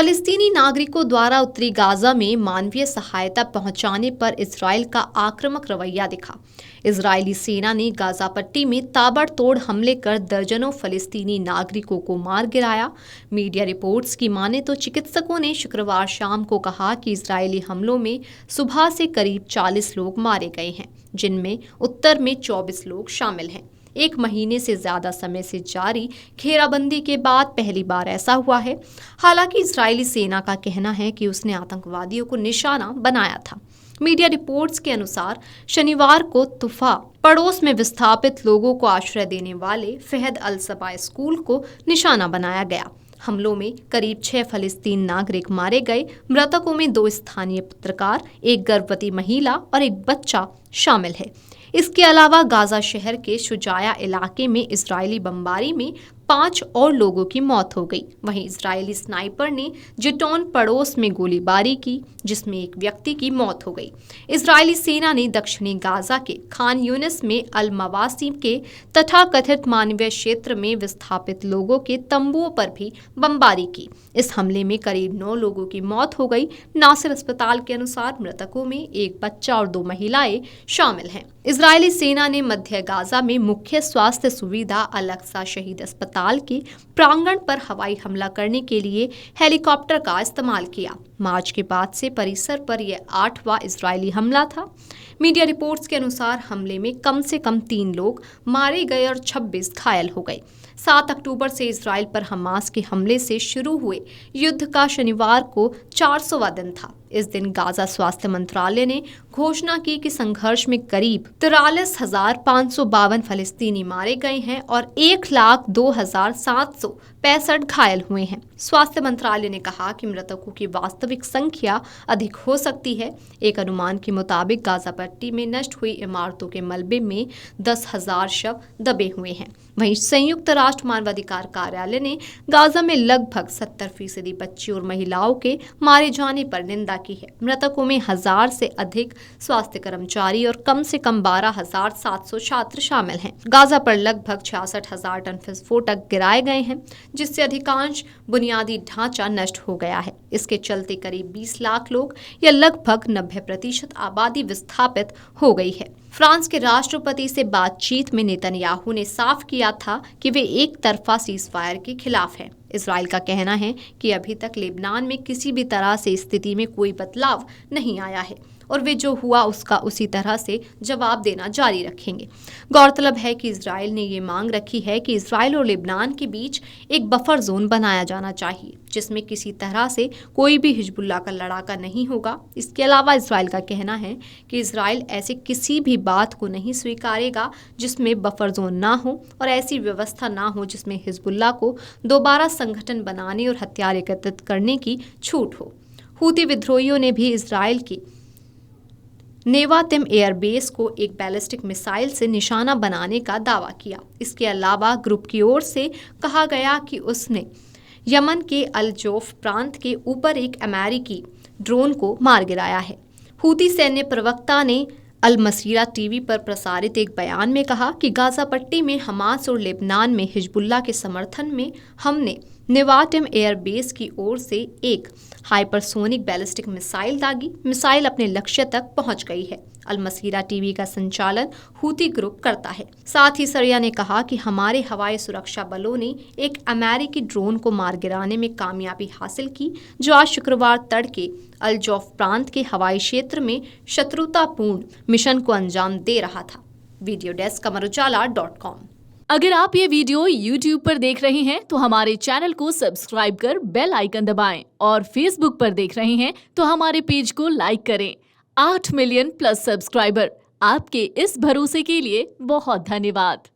फलस्तीनी नागरिकों द्वारा उत्तरी गाजा में मानवीय सहायता पहुंचाने पर इजरायल का आक्रामक रवैया दिखा। इजरायली सेना ने गाजा पट्टी में ताबड़तोड़ हमले कर दर्जनों फलस्तीनी नागरिकों को मार गिराया। मीडिया रिपोर्ट्स की माने तो चिकित्सकों ने शुक्रवार शाम को कहा कि इजरायली हमलों में सुबह से करीब 40 लोग मारे गए हैं, जिनमें उत्तर में 24 लोग शामिल हैं। एक महीने से ज्यादा समय से जारी घेराबंदी के बाद पहली बार ऐसा हुआ है। हालांकि इजरायली सेना का कहना है कि उसने आतंकवादियों को निशाना बनाया था। मीडिया रिपोर्ट्स के अनुसार शनिवार को तुफा पड़ोस में विस्थापित लोगों को आश्रय देने वाले फहद अल सबा स्कूल को निशाना बनाया गया। हमलों में करीब 6 फलस्तीन नागरिक मारे गए। मृतकों में 2 स्थानीय पत्रकार, एक गर्भवती महिला और एक बच्चा शामिल है। इसके अलावा गाजा शहर के शुजाया इलाके में इजरायली बमबारी में 5 और लोगों की मौत हो गई। वहीं इजरायली स्नाइपर ने जिटौन पड़ोस में गोलीबारी की, जिसमें एक व्यक्ति की मौत हो गई। इजरायली सेना ने दक्षिणी गाजा के खान यूनिस में अल मवासी के तथाकथित मानवीय क्षेत्र में विस्थापित लोगों के तंबुओं पर भी बमबारी की। इस हमले में करीब 9 लोगों की मौत हो गई। नासिर अस्पताल के अनुसार मृतकों में एक बच्चा और 2 महिलाएं शामिल हैं। इजरायली सेना ने मध्य गाजा में मुख्य स्वास्थ्य सुविधा अल अक्सा शहीद अस्पताल के प्रांगण पर हवाई हमला करने के लिए हेलीकॉप्टर का इस्तेमाल किया। मार्च के बाद से परिसर पर यह 8वां इजरायली हमला था। मीडिया रिपोर्ट्स के अनुसार हमले में कम से कम 3 लोग मारे गए और 26 घायल हो गए। 7 अक्टूबर से इजरायल पर हमास के हमले से शुरू हुए युद्ध का शनिवार को 400वां दिन था। इस दिन गाजा स्वास्थ्य मंत्रालय ने घोषणा की कि संघर्ष में करीब 43,552 फलस्तीनी मारे गए हैं और 1,02,765 घायल हुए हैं। स्वास्थ्य मंत्रालय ने कहा कि मृतकों की वास्तविक संख्या अधिक हो सकती है। एक अनुमान के मुताबिक गाजा पट्टी में नष्ट हुई इमारतों के मलबे में 10,000 शव दबे हुए हैं। वहीं संयुक्त राष्ट्र मानवाधिकार कार्यालय ने गाजा में लगभग 70% बच्चियों और महिलाओं के मारे जाने पर निंदा की है। मृतकों में 1000 से अधिक स्वास्थ्य कर्मचारी और कम से कम 12,700 छात्र शामिल हैं। गाजा पर लगभग 66,000 टन विस्फोटक गिराए गए हैं, जिससे अधिकांश बुनियादी ढांचा नष्ट हो गया है। इसके चलते करीब 20 लाख लोग या लगभग 90% आबादी विस्थापित हो गई है। फ्रांस के राष्ट्रपति से बातचीत में नेतन्याहू ने साफ किया था कि वे एक तरफा सीजफायर के खिलाफ हैं। इजरायल का कहना है कि अभी तक लेबनान में किसी भी तरह से स्थिति में कोई बदलाव नहीं आया है और वे जो हुआ उसका उसी तरह से जवाब देना जारी रखेंगे। गौरतलब है कि इजरायल ने ये मांग रखी है कि इजरायल और लेबनान के बीच एक बफर जोन बनाया जाना चाहिए, जिसमें किसी तरह से कोई भी हिजबुल्लाह का लड़ाका नहीं होगा। इसके अलावा इजरायल का कहना है कि इजरायल ऐसे किसी भी बात को नहीं स्वीकारेगा जिसमें बफर जोन ना हो और ऐसी व्यवस्था ना हो जिसमें हिजबुल्लाह को दोबारा संगठन बनाने और हथियार एकत्रित करने की छूट हो। हूती विद्रोहियों ने भी इजरायल की नेवातिम एयरबेस को एक बैलिस्टिक मिसाइल से निशाना बनाने का दावा किया। इसके अलावा ग्रुप की ओर से कहा गया कि उसने यमन के अल जोफ प्रांत के ऊपर एक अमेरिकी ड्रोन को मार गिराया है। हूती सैन्य प्रवक्ता ने अल मसीरा टीवी पर प्रसारित एक बयान में कहा कि गाजा पट्टी में हमास और लेबनान में हिजबुल्लाह के समर्थन में हमने नेवाटिम एयरबेस की ओर से एक हाइपरसोनिक बैलिस्टिक मिसाइल दागी। मिसाइल अपने लक्ष्य तक पहुंच गई है। अल मसीरा टीवी का संचालन हूती ग्रुप करता है। साथ ही सरिया ने कहा कि हमारे हवाई सुरक्षा बलों ने एक अमेरिकी ड्रोन को मार गिराने में कामयाबी हासिल की, जो आज शुक्रवार तड़के अल जौफ प्रांत के हवाई क्षेत्र में शत्रुतापूर्ण मिशन को अंजाम दे रहा था। Video desk amarujala.com। अगर आप ये वीडियो YouTube पर देख रहे हैं तो हमारे चैनल को सब्सक्राइब कर बेल आइकन दबाएं और Facebook पर देख रहे हैं तो हमारे पेज को लाइक करें। 8 मिलियन प्लस सब्सक्राइबर, आपके इस भरोसे के लिए बहुत धन्यवाद।